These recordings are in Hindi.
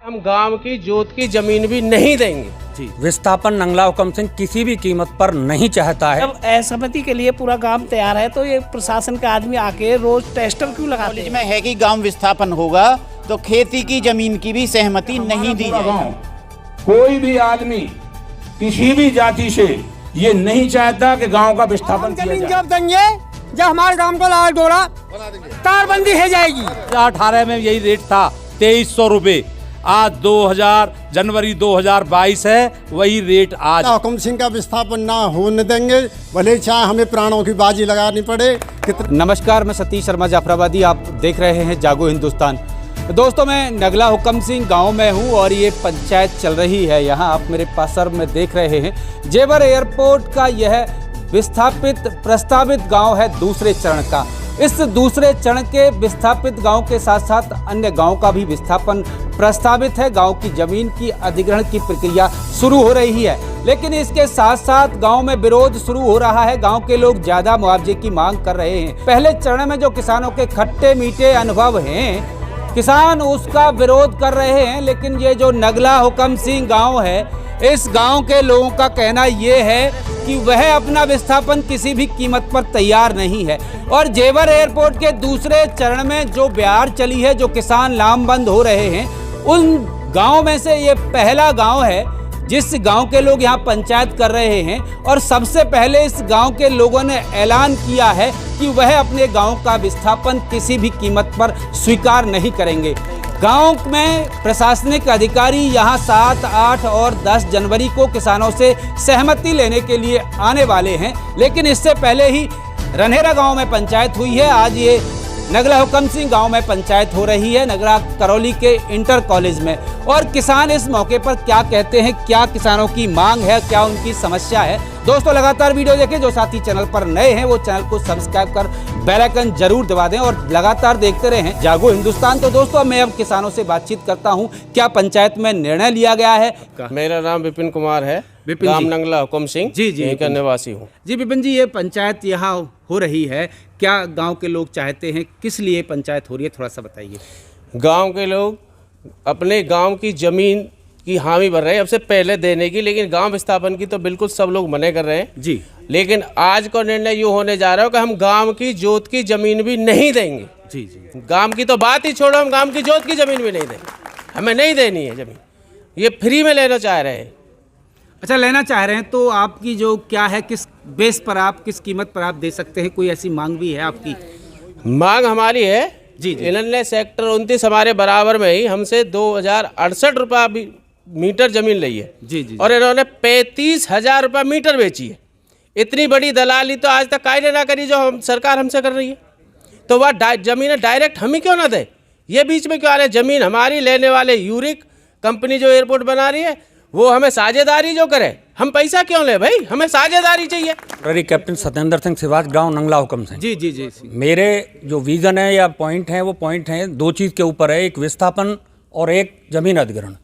हम गांव की जोत की जमीन भी नहीं देंगे। जी, विस्थापन नंगला हुकम सिंह किसी भी कीमत पर नहीं चाहता है। जब असहमति के लिए पूरा गांव तैयार है तो ये प्रशासन का आदमी आके रोज टेस्टर क्यों लगाते हैं? में है कि गांव विस्थापन होगा तो खेती की जमीन की भी सहमति नहीं दी जाएगी। कोई भी आदमी किसी भी जाति से ये नहीं चाहता कि गांव का विस्थापन किया जाए। जब देंगे जब हमारे गांव को लाल डोरा तारबंदी हो जाएगी। 18 में यही रेट था 2300 रुपए। आज 2000 जनवरी 2022 है, वही रेट आज। हुकम सिंह का विस्थापन ना होने देंगे, भले चाहे हमें प्राणों की बाजी लगानी पड़े। नमस्कार, मैं सतीश शर्मा जाफराबादी, आप देख रहे हैं जागो हिंदुस्तान। दोस्तों, मैं नगला हुकम सिंह गांव में हूं और ये पंचायत चल रही है। यहां आप मेरे पास सर में देख रहे हैं जेवर एयरपोर्ट का यह विस्थापित प्रस्तावित गांव है दूसरे चरण का। इस दूसरे चरण के विस्थापित गांव के साथ साथ अन्य गांव का भी विस्थापन प्रस्तावित है। गांव की जमीन की अधिग्रहण की प्रक्रिया शुरू हो रही है, लेकिन इसके साथ साथ गांव में विरोध शुरू हो रहा है। गांव के लोग ज्यादा मुआवजे की मांग कर रहे हैं। पहले चरण में जो किसानों के खट्टे मीठे अनुभव हैं, किसान उसका विरोध कर रहे हैं, लेकिन ये जो नगला हुकम सिंह गांव है, इस गांव के लोगों का कहना ये है कि वह अपना विस्थापन किसी भी कीमत पर तैयार नहीं है। और जेवर एयरपोर्ट के दूसरे चरण में जो बयार चली है, जो किसान लामबंद हो रहे हैं, उन गांव में से ये पहला गांव है जिस गांव के लोग यहाँ पंचायत कर रहे हैं। और सबसे पहले इस गांव के लोगों ने ऐलान किया है कि वह अपने गांव का विस्थापन किसी भी कीमत पर स्वीकार नहीं करेंगे। गांव में प्रशासनिक अधिकारी यहां 7, 8 और 10 जनवरी को किसानों से सहमति लेने के लिए आने वाले हैं, लेकिन इससे पहले ही रन्हेरा गांव में पंचायत हुई है। आज ये नगला हुकम सिंह गांव में पंचायत हो रही है, नगरा करौली के इंटर कॉलेज में। और किसान इस मौके पर क्या कहते हैं, क्या किसानों की मांग है, क्या उनकी समस्या है। दोस्तों, लगातार वीडियो देखें। जो साथी चैनल पर नए हैं वो चैनल को सब्सक्राइब कर बेल आइकन जरूर दबा दें और लगातार देखते रहें जागो हिंदुस्तान। तो दोस्तों, मैं अब किसानों से बातचीत करता हूं, क्या पंचायत में निर्णय लिया गया है। मेरा नाम विपिन कुमार है, गांव नंगला हुकम सिंह यहीं का निवासी हूँ। जी विपिन जी, ये पंचायत यहाँ हो रही है, क्या गांव के लोग चाहते हैं, किस लिए पंचायत हो रही है, थोड़ा सा बताइए। गांव के लोग अपने गांव की जमीन की हामी भर रहे हैं, अब से पहले देने की, लेकिन गांव विस्थापन की तो बिल्कुल सब लोग मने कर रहे हैं जी। लेकिन आज का निर्णय यूँ होने जा रहा है कि हम गांव की जोत की जमीन भी नहीं देंगे। जी जी, गांव की तो बात ही छोड़ो, हम गांव की जोत की जमीन भी नहीं देंगे। हमें नहीं देनी है जमीन, ये फ्री में लेना चाह रहे हैं। अच्छा, लेना चाह रहे हैं तो आपकी जो क्या है, किस बेस पर आप, किस कीमत पर आप दे सकते हैं, कोई ऐसी मांग भी है आपकी? मांग हमारी है जी, इन्होंने सेक्टर 29 हमारे बराबर में ही हमसे 2068 रुपया मीटर जमीन ली है जी जी, और इन्होंने 35,000 रुपया मीटर बेची है। इतनी बड़ी दलाली तो आज तक कायदे ना करी जो हम सरकार हमसे कर रही है। तो वह जमीन डायरेक्ट हम ही क्यों ना दे, ये बीच में क्यों आ रहे? जमीन हमारी, लेने वाले यूरिक कंपनी जो एयरपोर्ट बना रही है वो हमें साझेदारी जो करे, हम पैसा क्यों ले भाई, हमें साझेदारी चाहिए। कैप्टन सत्येंद्र सिंह सिवाज, गांव नंगला हुकम सिंह। जी जी जी, मेरे जो विजन है या पॉइंट है, वो पॉइंट है दो चीज़ के ऊपर है, एक विस्थापन और एक जमीन अधिग्रहण।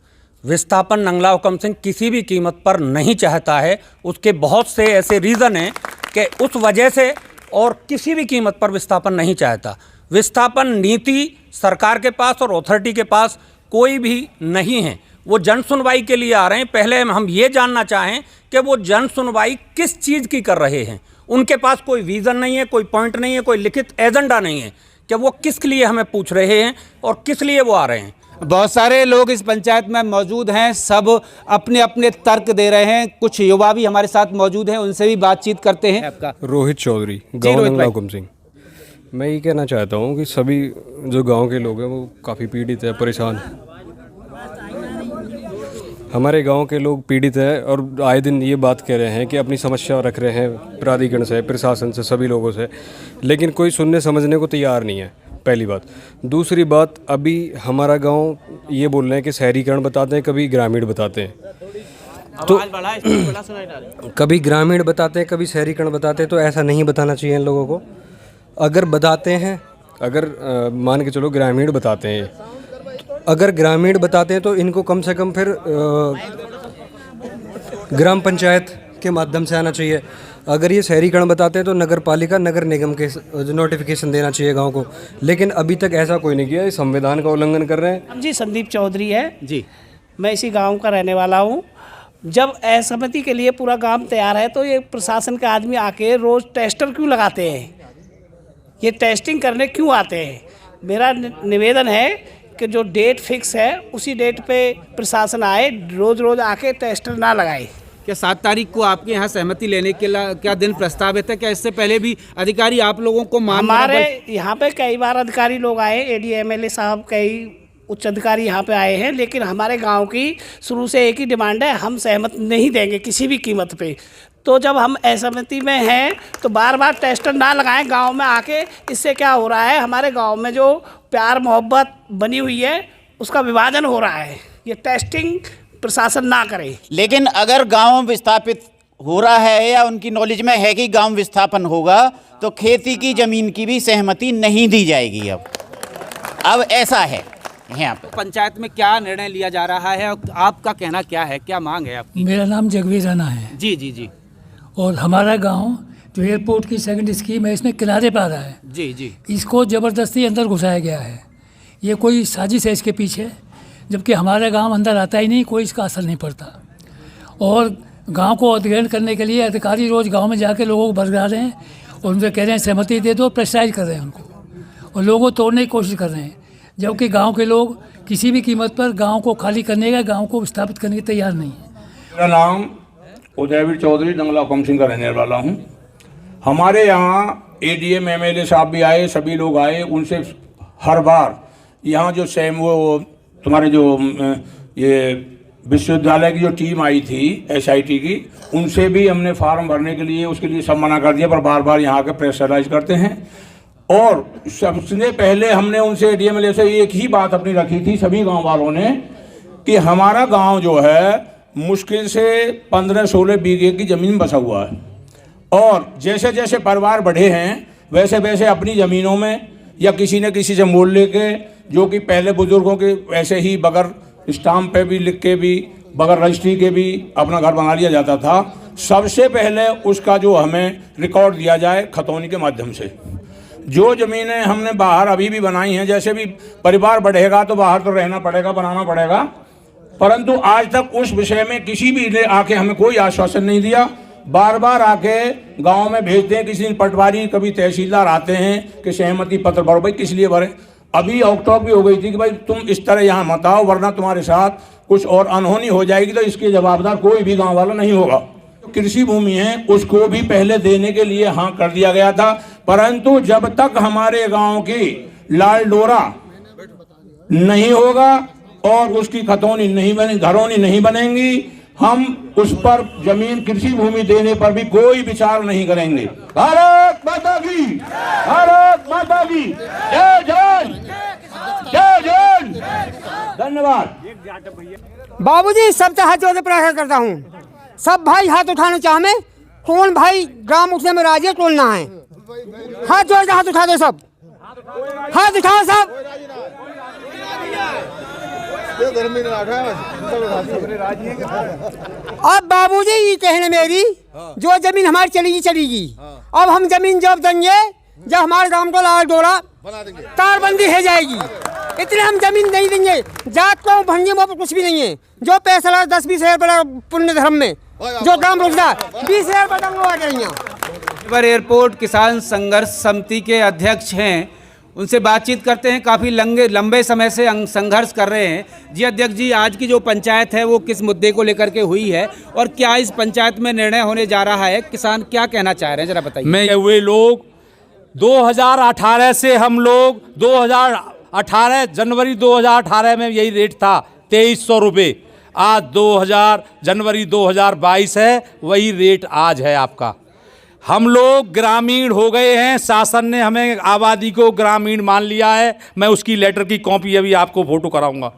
विस्थापन नंगला हुकम सिंह किसी भी कीमत पर नहीं चाहता है। उसके बहुत से ऐसे रीज़न हैं कि उस वजह से और किसी भी कीमत पर विस्थापन नहीं चाहता। विस्थापन नीति सरकार के पास और अथॉरिटी के पास कोई भी नहीं है। वो जन सुनवाई के लिए आ रहे हैं। पहले हम ये जानना चाहें कि वो जन सुनवाई किस चीज़ की कर रहे हैं। उनके पास कोई विज़न नहीं है, कोई पॉइंट नहीं है, कोई लिखित एजेंडा नहीं है कि वो किस लिए हमें पूछ रहे हैं और किस लिए वो आ रहे हैं। बहुत सारे लोग इस पंचायत में मौजूद हैं, सब अपने अपने तर्क दे रहे हैं। कुछ युवा भी हमारे साथ मौजूद हैं, उनसे भी बातचीत करते हैं। आपका रोहित चौधरी, गाँव नंगला हुकम सिंह। मैं ये कहना चाहता हूँ कि सभी जो गांव के लोग हैं वो काफ़ी पीड़ित है, परेशान है। हमारे गांव के लोग पीड़ित हैं और आए दिन ये बात कह रहे हैं कि अपनी समस्या रख रहे हैं प्राधिकरण से, प्रशासन से, सभी लोगों से, लेकिन कोई सुनने समझने को तैयार नहीं है, पहली बात। दूसरी बात, अभी हमारा गांव ये बोल रहे हैं कि शहरीकरण बताते हैं, कभी ग्रामीण बताते हैं, तो कभी ग्रामीण बताते हैं, कभी शहरीकरण बताते हैं। तो ऐसा नहीं बताना चाहिए इन लोगों को। अगर बताते हैं, अगर मान के चलो ग्रामीण बताते हैं, अगर ग्रामीण बताते हैं तो इनको कम से कम फिर ग्राम पंचायत के माध्यम से आना चाहिए। अगर ये शहरीकरण बताते हैं तो नगर पालिका नगर निगम के जो नोटिफिकेशन देना चाहिए गांव को, लेकिन अभी तक ऐसा कोई नहीं किया। ये संविधान का उल्लंघन कर रहे हैं। जी संदीप चौधरी है जी, मैं इसी गांव का रहने वाला हूँ। जब असहमति के लिए पूरा गांव तैयार है तो ये प्रशासन के आदमी आके रोज़ टेस्टर क्यों लगाते हैं, ये टेस्टिंग करने क्यों आते हैं। मेरा निवेदन है कि जो डेट फिक्स है उसी डेट पे प्रशासन आए, रोज़ रोज़ आके टेस्टर ना लगाए। क्या 7 तारीख को आपके यहाँ सहमति लेने के लिए क्या दिन प्रस्तावित है? क्या इससे पहले भी अधिकारी आप लोगों को हमारे यहाँ पे कई बार अधिकारी लोग आए, AD MLA साहब, कई उच्च अधिकारी यहाँ पे आए हैं, लेकिन हमारे गांव की शुरू से एक ही डिमांड है, हम सहमत नहीं देंगे किसी भी कीमत पे। तो जब हम असहमति में हैं तो बार बार टेस्टर ना लगाएं गांव में आके। इससे क्या हो रहा है, हमारे गांव में जो प्यार मोहब्बत बनी हुई है उसका विभाजन हो रहा है। ये टेस्टिंग प्रशासन ना करे। लेकिन अगर गांव विस्थापित हो रहा है या उनकी नॉलेज में है कि गांव विस्थापन होगा तो खेती की जमीन की भी सहमति नहीं दी जाएगी। अब ऐसा है यहाँ पे पंचायत में क्या निर्णय लिया जा रहा है और आपका कहना क्या है, क्या मांग है आपकी? मेरा नाम जगवीर राणा है। जी जी जी। और हमारा गांव जो एयरपोर्ट की सेकंड स्कीम है इसमें किनारे पर आ रहा है। जी जी। इसको ज़बरदस्ती अंदर घुसाया गया है। ये कोई साजिश है इसके पीछे, जबकि हमारा गांव अंदर आता ही नहीं, कोई इसका असर नहीं पड़ता। और गांव को अधिग्रहण करने के लिए अधिकारी रोज़ गांव में जाके लोगों को भरगा रहे हैं और उनसे कह रहे हैं सहमति दे दो, प्रेशराइज कर रहे हैं उनको और लोगों को तोड़ने की कोशिश कर रहे हैं, जबकि गांव के लोग किसी भी कीमत पर गांव को खाली करने का, गांव को स्थापित करने के तैयार नहीं है। मेरा नाम उदयवीर चौधरी, नगला हुक्म सिंह का रहने वाला हूँ। हमारे यहाँ ADM MLA साहब भी आए, सभी लोग आए, उनसे हर बार यहाँ जो वो तुम्हारे जो ये विश्वविद्यालय की जो टीम आई थी SIT की, उनसे भी हमने फार्म भरने के लिए उसके लिए सब मना कर दिया, पर बार बार यहाँ के प्रेशराइज करते हैं। और सबसे पहले हमने उनसे ADM MLA से एक ही बात अपनी रखी थी सभी गांव वालों ने कि हमारा गांव जो है मुश्किल से 15-16 बीघे की ज़मीन बसा हुआ है और जैसे जैसे परिवार बढ़े हैं वैसे वैसे अपनी ज़मीनों में या किसी न किसी से मोल लेके, जो कि पहले बुजुर्गों के वैसे ही बगैर स्टाम्प पे भी लिख के भी बगैर रजिस्ट्री के भी अपना घर बना लिया जाता था। सबसे पहले उसका जो हमें रिकॉर्ड दिया जाए खतौनी के माध्यम से। जो ज़मीनें हमने बाहर अभी भी बनाई हैं, जैसे भी परिवार बढ़ेगा तो बाहर तो रहना पड़ेगा, बनाना पड़ेगा, परंतु आज तक उस विषय में किसी भी ने आके हमें कोई आश्वासन नहीं दिया। बार बार आके गांव में भेजते हैं, किसी दिन पटवारी, कभी तहसीलदार आते हैं कि सहमति पत्र भरो। भाई किस लिए भरे? अभी ऑकटॉक भी हो गई थी कि भाई तुम इस तरह यहाँ मत आओ वरना तुम्हारे साथ कुछ और अनहोनी हो जाएगी, तो इसके जवाबदार कोई भी गाँव वाला नहीं होगा। कृषि भूमि है उसको भी पहले देने के लिए हाँ कर दिया गया था, परंतु जब तक हमारे गांव की लाल डोरा नहीं होगा और उसकी खतौनी नहीं बने, घरौनी नहीं बनेंगी, हम उस पर जमीन कृषि भूमि देने पर भी कोई विचार नहीं करेंगे। भारत माता की, भारत माता की जय जय जय जय। धन्यवाद। बाबूजी सबसे हाथ जोड़ के प्रार्थना करता हूँ, सब भाई हाथ उठाना चाहे, कौन भाई ग्राम उठने में राजी है, कौन ना है, हाथ जोड़ के हाथ उठा दो, सब हाथ उठाओ सब। अब बाबूजी ये कहने मेरी, जो जमीन हमारी चलेगी चलेगी। अब हम जमीन जब देंगे जब हमारे गांव को लाल डोरा तारबंदी हो जाएगी, इतने हम जमीन नहीं देंगे। जात को भंगे में कुछ भी नहीं है। जो पैसा लगा 10-20 हज़ार पुण्य धर्म में, जो काम रोजगार 20,000 आ जाएंगे। एयरपोर्ट किसान संघर्ष समिति के अध्यक्ष हैं, उनसे बातचीत करते हैं। काफ़ी लंबे समय से संघर्ष कर रहे हैं। जी अध्यक्ष जी, आज की जो पंचायत है वो किस मुद्दे को लेकर के हुई है और क्या इस पंचायत में निर्णय होने जा रहा है? किसान क्या कहना चाह रहे हैं, जरा बताइए। मैं हुए लोग 2018 से हम लोग 2018 जनवरी 2018 में यही रेट था 2300 रुपये। आज जनवरी 2022 है, वही रेट आज है आपका। हम लोग ग्रामीण हो गए हैं, शासन ने हमें आबादी को ग्रामीण मान लिया है। मैं उसकी लेटर की कॉपी अभी आपको फोटो कराऊंगा।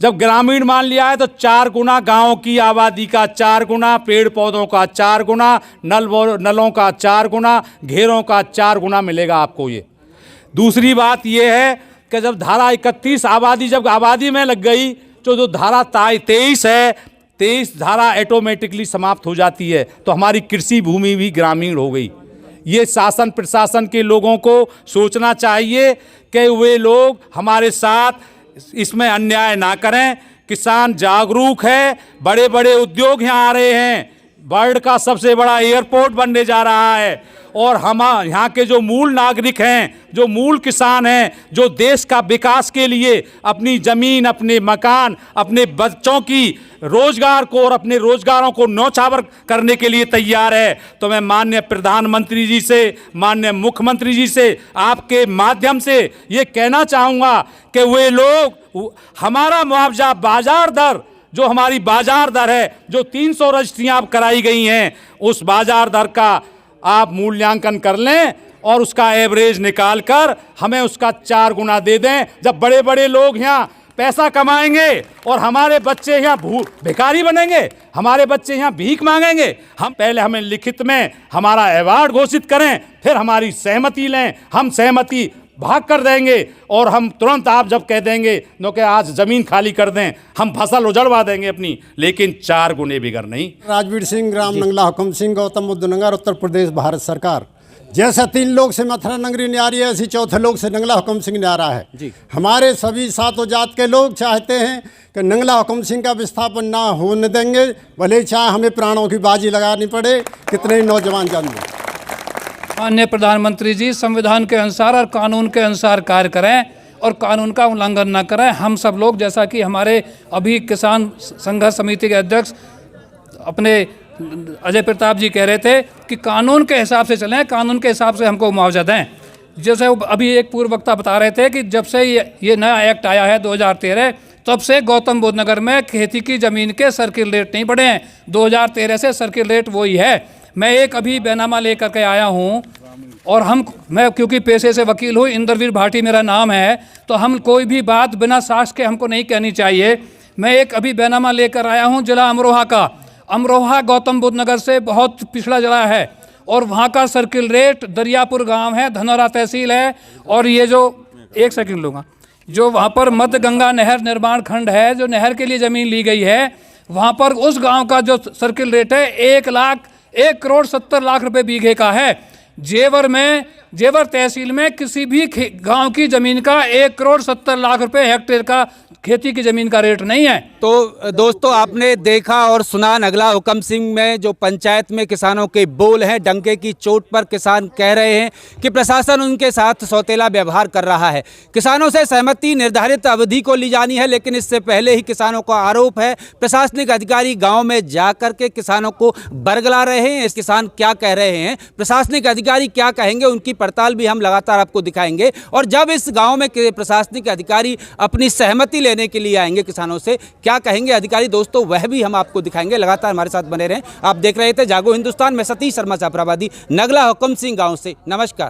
जब ग्रामीण मान लिया है तो 4 गुना गांव की आबादी का 4 गुना, पेड़ पौधों का 4 गुना, नलों का 4 गुना, घेरों का 4 गुना मिलेगा आपको। ये दूसरी बात ये है कि जब धारा 31 आबादी जब आबादी में लग गई तो जो धारा 23 है 23 धारा ऑटोमेटिकली समाप्त हो जाती है, तो हमारी कृषि भूमि भी ग्रामीण हो गई। ये शासन प्रशासन के लोगों को सोचना चाहिए कि वे लोग हमारे साथ इसमें अन्याय ना करें। किसान जागरूक है, बड़े बड़े उद्योग यहाँ आ रहे हैं, वर्ल्ड का सबसे बड़ा एयरपोर्ट बनने जा रहा है, और हम यहाँ के जो मूल नागरिक हैं, जो मूल किसान हैं, जो देश का विकास के लिए अपनी ज़मीन, अपने मकान, अपने बच्चों की रोजगार को और अपने रोजगारों को न्यौछावर करने के लिए तैयार है। तो मैं माननीय प्रधानमंत्री जी से, माननीय मुख्यमंत्री जी से आपके माध्यम से ये कहना चाहूँगा कि वे लोग हमारा मुआवजा बाजार दर, जो हमारी बाजार दर है, जो 300 रजिस्ट्रियाँ अब कराई गई हैं, उस बाजार दर का आप मूल्यांकन कर लें और उसका एवरेज निकाल कर हमें उसका 4 गुना दे दें। जब बड़े बड़े लोग यहाँ पैसा कमाएंगे और हमारे बच्चे यहाँ भिखारी बनेंगे, हमारे बच्चे यहाँ भीख मांगेंगे, हमें लिखित में हमारा अवार्ड घोषित करें, फिर हमारी सहमति लें। हम सहमति भाग कर देंगे और हम तुरंत आप जब कह देंगे नो कि आज ज़मीन खाली कर दें, हम फसल उजड़वा देंगे अपनी, लेकिन 4 गुने बिगर नहीं। राजवीर सिंह, ग्राम नंगला हुकम सिंह, गौतम बुद्ध नगर, उत्तर प्रदेश, भारत सरकार। जैसा 3 लोग से मथुरा नगरी न्यारी है, ऐसी चौथे लोग से नंगला हुकम सिंह न्यारा है जी। हमारे सभी 7 जात के लोग चाहते हैं कि नंगला हुकम सिंह का विस्थापन ना होने देंगे, भले चाहे हमें प्राणों की बाजी लगानी पड़े, कितने ही नौजवान जान दें। माननीय प्रधानमंत्री जी संविधान के अनुसार और कानून के अनुसार कार्य करें और कानून का उल्लंघन न करें। हम सब लोग, जैसा कि हमारे अभी किसान संघर्ष समिति के अध्यक्ष अपने अजय प्रताप जी कह रहे थे कि कानून के हिसाब से चलें, कानून के हिसाब से हमको मुआवजा दें। जैसे अभी एक पूर्व वक्ता बता रहे थे कि जब से ये नया एक्ट आया है 2013, तब से गौतम बुद्ध नगर में खेती की ज़मीन के सर्किल रेट नहीं बढ़े हैं। 2013 से सर्किल रेट वही है। मैं एक अभी बैनामा लेकर के आया हूँ और मैं क्योंकि पेशे से वकील हूँ, इंद्रवीर भाटी मेरा नाम है, तो हम कोई भी बात बिना साक्ष्य के हमको नहीं कहनी चाहिए। मैं एक अभी बैनामा लेकर आया हूँ जिला अमरोहा का। अमरोहा गौतम बुद्ध नगर से बहुत पिछड़ा जिला है और वहाँ का सर्किल रेट दरियापुर गांव है, धनौरा तहसील है, और ये जो 1 सेकंड लूँगा, जो वहाँ पर मध्य गंगा नहर निर्माण खंड है, जो नहर के लिए ज़मीन ली गई है, वहाँ पर उस गांव का जो सर्किल रेट है 1 करोड़ 70 लाख रुपए बीघे का है। जेवर तहसील में किसी भी गांव की ज़मीन का 1 करोड़ 70 लाख रुपए हेक्टेयर का खेती की ज़मीन का रेट नहीं है। तो दोस्तों, आपने देखा और सुना नगला हुकम सिंह में जो पंचायत में किसानों के बोल हैं। डंके की चोट पर किसान कह रहे हैं कि प्रशासन उनके साथ सौतेला व्यवहार कर रहा है। किसानों से सहमति निर्धारित अवधि को ली जानी है, लेकिन इससे पहले ही किसानों का आरोप है प्रशासनिक अधिकारी गाँव में जा कर के किसानों को बरगला रहे हैं। इस किसान क्या कह रहे हैं, प्रशासनिक अधिकारी क्या कहेंगे, उनकी पड़ताल भी हम लगातार आपको दिखाएंगे। और जब इस गांव में प्रशासनिक अधिकारी अपनी सहमति लेने के लिए आएंगे किसानों से, क्या कहेंगे अधिकारी दोस्तों, वह भी हम आपको दिखाएंगे। लगातार हमारे साथ बने रहें। आप देख रहे थे जागो हिंदुस्तान में सतीश शर्मा जाफराबादी, नगला हुकम सिंह गांव से। नमस्कार।